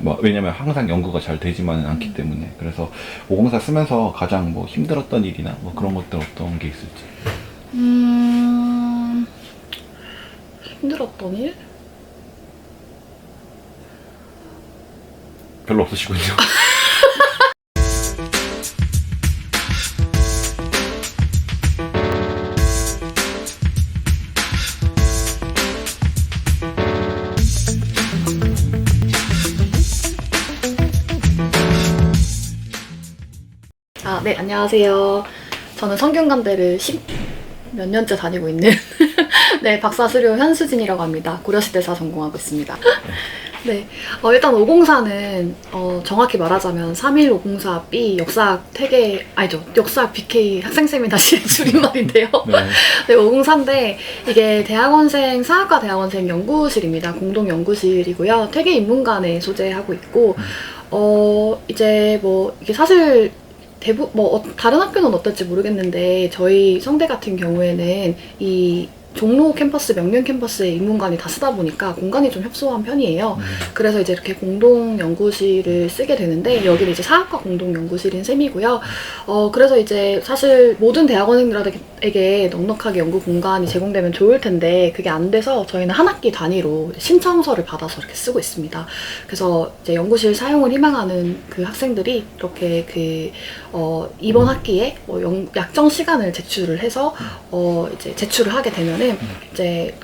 뭐 왜냐면 항상 연구가 잘 되지만은 않기 때문에. 그래서 504 쓰면서 가장 뭐 힘들었던 일이나 뭐 그런 것들 어떤 게 있을지. 힘들었던 일? 별로 없으시군요. 네, 안녕하세요. 저는 성균관대를 10 몇 년째 다니고 있는 네, 박사수료 현수진이라고 합니다. 고려시대사 전공하고 있습니다. 네, 일단 504는 정확히 말하자면 31504B 역사학 태계, 아니죠, 역사학 BK 학생세미나실의 줄임말인데요. 네, 504인데 이게 대학원생, 사학과 대학원생 연구실입니다. 공동 연구실이고요. 태계 인문관에 소재하고 있고 이제 뭐 이게 사실 다른 학교는 어떨지 모르겠는데 저희 성대 같은 경우에는 이 종로 캠퍼스, 명륜 캠퍼스의 인문관이 다 쓰다 보니까 공간이 좀 협소한 편이에요. 그래서 이제 이렇게 공동 연구실을 쓰게 되는데 여기는 이제 사학과 공동 연구실인 셈이고요. 그래서 이제 사실 모든 대학원생들에게 넉넉하게 연구 공간이 제공되면 좋을 텐데 그게 안 돼서 저희는 한 학기 단위로 신청서를 받아서 이렇게 쓰고 있습니다. 그래서 이제 연구실 사용을 희망하는 그 학생들이 이렇게 이번 학기에 약정 시간을 제출을 해서 이제 제출을 하게 되면은 이제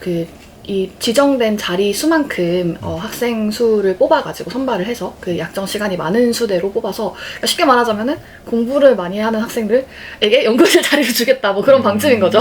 이 지정된 자리 수만큼 학생 수를 뽑아가지고 선발을 해서 그 약정 시간이 많은 수대로 뽑아서, 그러니까 쉽게 말하자면은 공부를 많이 하는 학생들에게 연구실 자리를 주겠다, 뭐 그런 방침인 거죠.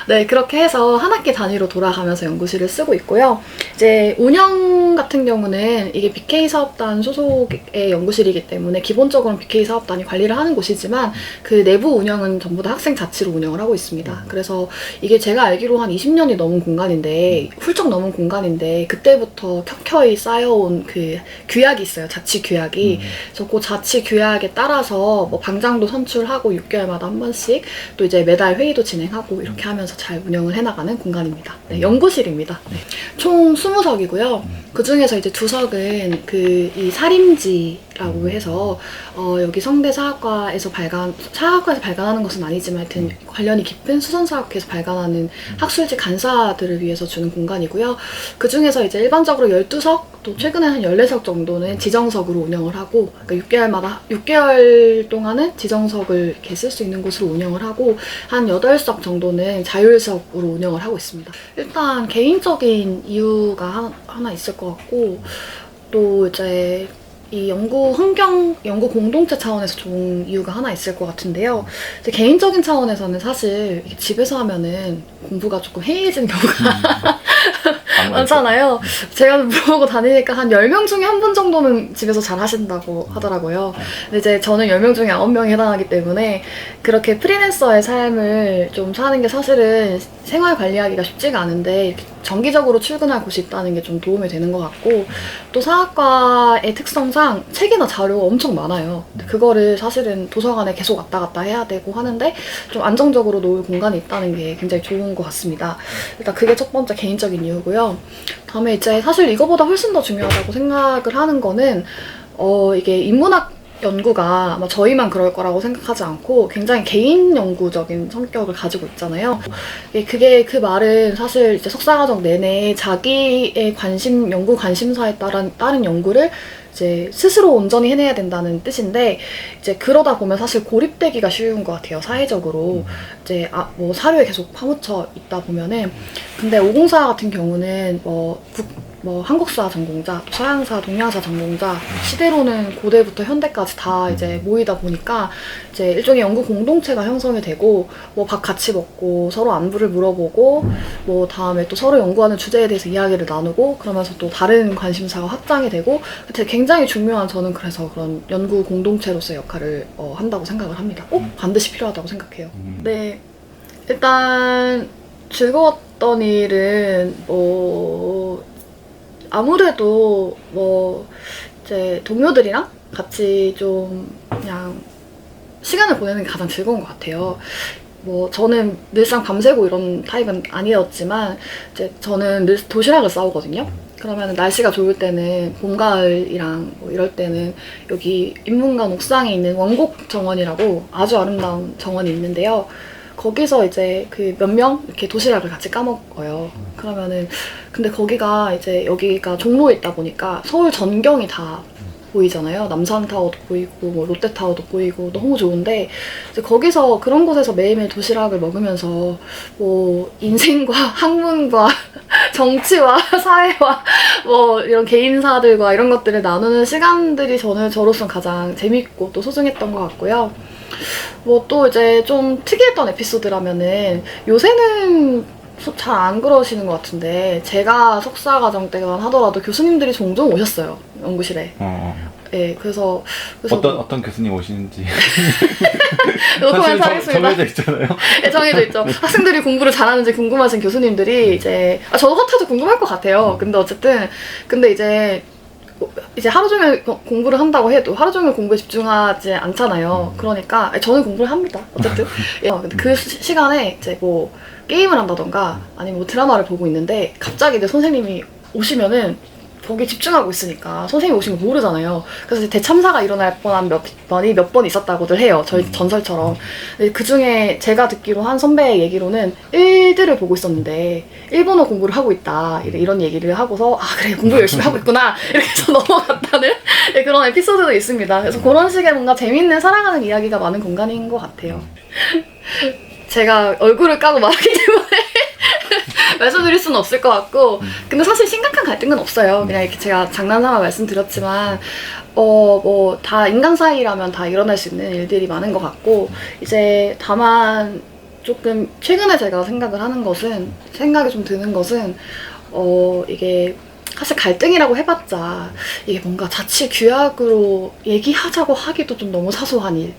네, 그렇게 해서 한 학기 단위로 돌아가면서 연구실을 쓰고 있고요. 이제 운영 같은 경우는 이게 BK 사업단 소속의 연구실이기 때문에 기본적으로는 BK 사업단이 관리를 하는 곳이지만 그 내부 운영은 전부 다 학생 자치로 운영을 하고 있습니다. 그래서 이게 제가 알기로 한 20년이 넘은 공간인데, 훌쩍 넘은 공간인데 그때부터 켜켜이 쌓여온 그 규약이 있어요. 자치 규약이. 그래서 그 자치 규약에 따라서 뭐 방장도 선출하고 6개월마다 한 번씩 또 이제 매달 회의도 진행하고 이렇게 하면서 잘 운영을 해나가는 공간입니다. 네, 연구실입니다. 네. 총 20석이고요. 그 중에서 이제 2석은 이 사림지라고 해서 여기 성대 사학과에서 발간하는 것은 아니지만 하여튼 관련이 깊은 수선사학회에서 발간하는 학술지 간사들을 위해서 주는 공간이고요. 그 중에서 이제 일반적으로 12석, 또 최근에 한 14석 정도는 지정석으로 운영을 하고, 그러니까 6개월 동안은 지정석을 이렇게 쓸 수 있는 곳으로 운영을 하고, 한 8석 정도는 자율석으로 운영을 하고 있습니다. 일단 개인적인 이유가 하나 있을 것 같고, 또 이제 이 연구 환경, 연구 공동체 차원에서 좋은 이유가 하나 있을 것 같은데요. 이제 개인적인 차원에서는 사실 집에서 하면은 공부가 조금 해이해지는 경우가 많잖아요. 제가 물어보고 다니니까 한 10명 중에 한 분 정도는 집에서 잘 하신다고 하더라고요. 근데 이제 저는 10명 중에 9명에 해당하기 때문에 그렇게 프리랜서의 삶을 좀 사는 게 사실은 생활 관리하기가 쉽지가 않은데 이렇게 정기적으로 출근할 곳이 있다는 게 좀 도움이 되는 것 같고, 또 사학과의 특성상 책이나 자료가 엄청 많아요. 그거를 사실은 도서관에 계속 왔다 갔다 해야 되고 하는데 좀 안정적으로 놓을 공간이 있다는 게 굉장히 좋은 것 같습니다. 일단 그게 첫 번째 개인적인 이유고요. 다음에 이제 사실 이거보다 훨씬 더 중요하다고 생각을 하는 거는 이게 인문학 연구가 아마 저희만 그럴 거라고 생각하지 않고 굉장히 개인 연구적인 성격을 가지고 있잖아요. 그게 그 말은 사실 이제 석사과정 내내 자기의 연구 관심사에 따른 연구를 이제 스스로 온전히 해내야 된다는 뜻인데, 이제 그러다 보면 사실 고립되기가 쉬운 것 같아요, 사회적으로. 이제 뭐 사료에 계속 파묻혀 있다 보면은. 근데 504 같은 경우는 한국사 전공자, 서양사, 동양사 전공자, 시대로는 고대부터 현대까지 다 이제 모이다 보니까 이제 일종의 연구 공동체가 형성이 되고, 뭐 밥 같이 먹고 서로 안부를 물어보고, 뭐 다음에 또 서로 연구하는 주제에 대해서 이야기를 나누고, 그러면서 또 다른 관심사가 확장이 되고, 굉장히 중요한, 저는 그래서 그런 연구 공동체로서의 역할을 한다고 생각을 합니다. 꼭 반드시 필요하다고 생각해요. 네, 일단 즐거웠던 일은 아무래도 이제 동료들이랑 같이 좀 그냥 시간을 보내는 게 가장 즐거운 것 같아요. 뭐 저는 늘상 밤새고 이런 타입은 아니었지만 이제 저는 늘 도시락을 싸오거든요. 그러면 날씨가 좋을 때는 봄, 가을이랑 뭐 이럴 때는 여기 인문관 옥상에 있는 원곡 정원이라고 아주 아름다운 정원이 있는데요. 거기서 이제 그 몇 명 이렇게 도시락을 같이 까먹어요. 그러면은 근데 거기가 이제 여기가 종로에 있다 보니까 서울 전경이 다 보이잖아요. 남산타워도 보이고 뭐 롯데타워도 보이고 너무 좋은데 이제 거기서 그런 곳에서 매일매일 도시락을 먹으면서 뭐 인생과 학문과 정치와 사회와 뭐 이런 개인사들과 이런 것들을 나누는 시간들이 저로서 가장 재밌고 또 소중했던 것 같고요. 뭐 또 이제 좀 특이했던 에피소드라면은 요새는 잘 안 그러시는 것 같은데 제가 석사과정 때만 하더라도 교수님들이 종종 오셨어요. 연구실에. 네, 그래서 어떤 교수님 오시는지 노코멘트 사실 하겠습니다. 정해져 있잖아요. 네, 정해져 있죠. 학생들이 공부를 잘하는지 궁금하신 교수님들이 이제 저도 같아도 궁금할 것 같아요. 근데 어쨌든 이제 하루 종일 공부를 한다고 해도 하루 종일 공부에 집중하지 않잖아요. 그러니까 저는 공부를 합니다. 어쨌든 근데 그 시간에 이제 뭐 게임을 한다던가 아니면 뭐 드라마를 보고 있는데 갑자기 이제 선생님이 오시면은 거기 집중하고 있으니까 선생님이 오신 거 모르잖아요. 그래서 대참사가 일어날 뻔한 몇 번 있었다고들 해요. 저희 전설처럼. 그 중에 제가 듣기로 한 선배의 얘기로는 일들을 보고 있었는데 일본어 공부를 하고 있다 이런 얘기를 하고서 아 그래 공부 열심히 하고 있구나 이렇게 해서 넘어갔다는 그런 에피소드도 있습니다. 그래서 그런 식의 뭔가 재밌는 살아가는 이야기가 많은 공간인 것 같아요. 제가 얼굴을 까고 말하기 때문에 말씀드릴 수는 없을 것 같고 근데 사실 심각한 갈등은 없어요. 그냥 이렇게 제가 장난삼아 말씀드렸지만 뭐 다 인간 사이라면 다 일어날 수 있는 일들이 많은 것 같고 이제 다만 조금 최근에 제가 생각이 좀 드는 것은 이게 사실 갈등이라고 해봤자 이게 뭔가 자치 규약으로 얘기하자고 하기도 좀 너무 사소한 일.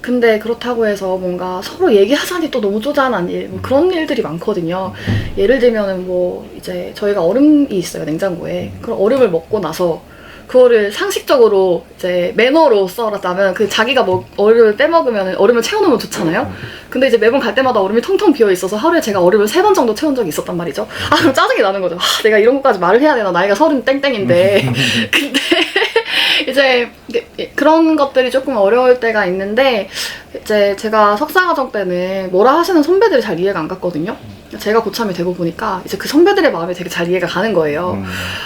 근데 그렇다고 해서 뭔가 서로 얘기하자니 또 너무 쪼잔한 일, 뭐 그런 일들이 많거든요. 예를 들면은 뭐 이제 저희가 얼음이 있어요, 냉장고에. 그럼 얼음을 먹고 나서 그거를 상식적으로 이제 매너로 썰었다면 그 자기가 뭐 얼음을 빼먹으면 얼음을 채워놓으면 좋잖아요. 근데 이제 매번 갈 때마다 얼음이 텅텅 비어 있어서 하루에 제가 얼음을 3번 정도 채운 적이 있었단 말이죠. 아 그럼 짜증이 나는 거죠. 아, 내가 이런 것까지 말을 해야 되나, 나이가 30 땡땡인데. 근데 이제 그런 것들이 조금 어려울 때가 있는데 이제 제가 석사과정 때는 뭐라 하시는 선배들이 잘 이해가 안 갔거든요. 제가 고참이 되고 보니까 이제 그 선배들의 마음이 되게 잘 이해가 가는 거예요.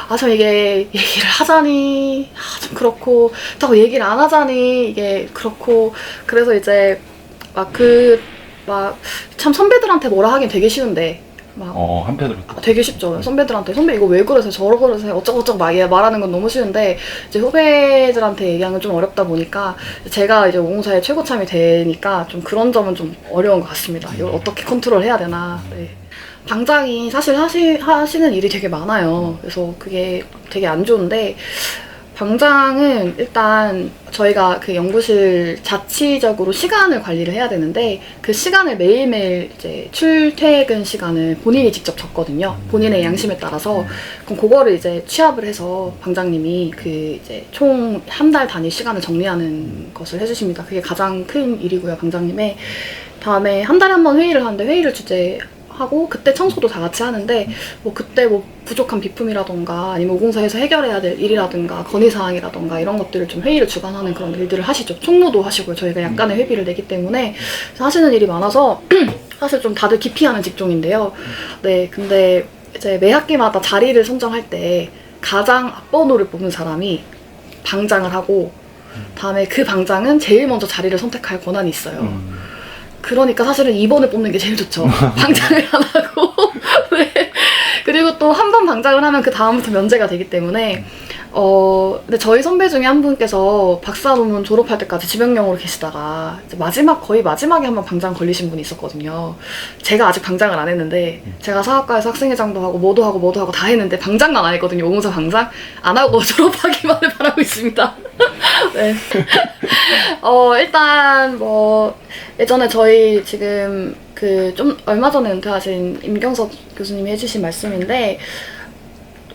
아, 저 이게 얘기를 하자니 좀 그렇고 또 얘기를 안 하자니 이게 그렇고 그래서 이제 참 선배들한테 뭐라 하긴 되게 쉬운데 한편으로 되게 쉽죠. 선배들한테 선배 이거 왜 그러세요? 저러 그러세요? 어쩌고저쩌고 말하는 건 너무 쉬운데 이제 후배들한테 얘기하는 건 좀 어렵다 보니까 제가 이제 504의 최고참이 되니까 좀 그런 점은 좀 어려운 것 같습니다. 이걸 어떻게 컨트롤 해야 되나. 네. 방장이 사실 하시는 일이 되게 많아요. 그래서 그게 되게 안 좋은데 방장은 일단 저희가 그 연구실 자치적으로 시간을 관리를 해야 되는데 그 시간을 매일매일 이제 출퇴근 시간을 본인이 직접 적거든요. 본인의 양심에 따라서. 그럼 그거를 이제 취합을 해서 방장님이 그 이제 총 한 달 단위 시간을 정리하는 것을 해주십니다. 그게 가장 큰 일이고요, 방장님의. 다음에 한 달에 한 번 회의를 하는데 회의를 주재하고 그때 청소도 다 같이 하는데 뭐 그때 뭐 부족한 비품이라던가 아니면 504에서 해결해야 될 일이라든가 건의사항이라던가 이런 것들을 좀 회의를 주관하는 그런 일들을 하시죠. 총무도 하시고요. 저희가 약간의 회비를 내기 때문에 하시는 일이 많아서 사실 좀 다들 기피하는 직종인데요. 네, 근데 이제 매 학기마다 자리를 선정할 때 가장 앞번호를 뽑는 사람이 방장을 하고 다음에 그 방장은 제일 먼저 자리를 선택할 권한이 있어요. 그러니까 사실은 2번을 뽑는 게 제일 좋죠. 방장을 안 하고. 네. 그리고 또 한 번 방장을 하면 그 다음부터 면제가 되기 때문에 근데 저희 선배 중에 한 분께서 박사 논문 졸업할 때까지 지명령으로 계시다가 이제 거의 마지막에 한 번 방장 걸리신 분이 있었거든요. 제가 아직 방장을 안 했는데 제가 사학과에서 학생회장도 하고 뭐도 하고 다 했는데 방장만 안 했거든요. 504 방장 안 하고 졸업하기만을 바라고 있습니다. 네. 일단 뭐 예전에 저희 지금 좀 얼마 전에 은퇴하신 임경석 교수님이 해주신 말씀인데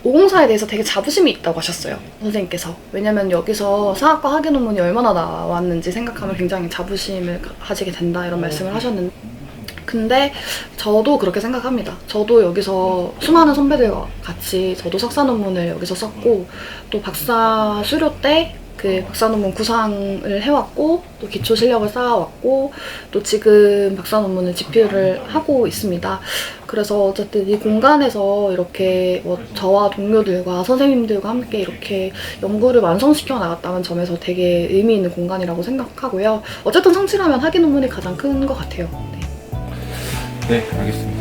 504에 대해서 되게 자부심이 있다고 하셨어요, 선생님께서. 왜냐면 여기서 사학과 학예 논문이 얼마나 나왔는지 생각하면 굉장히 자부심을 가지게 된다 이런 말씀을 하셨는데 근데 저도 그렇게 생각합니다. 저도 여기서 수많은 선배들과 같이 저도 석사 논문을 여기서 썼고 또 박사 수료 때 그 박사 논문 구상을 해왔고 또 기초 실력을 쌓아왔고 또 지금 박사 논문을 집필을 하고 있습니다. 그래서 어쨌든 이 공간에서 이렇게 뭐 저와 동료들과 선생님들과 함께 이렇게 연구를 완성시켜 나갔다는 점에서 되게 의미 있는 공간이라고 생각하고요. 어쨌든 성취라면 학위 논문이 가장 큰 것 같아요. 네. 네, 알겠습니다.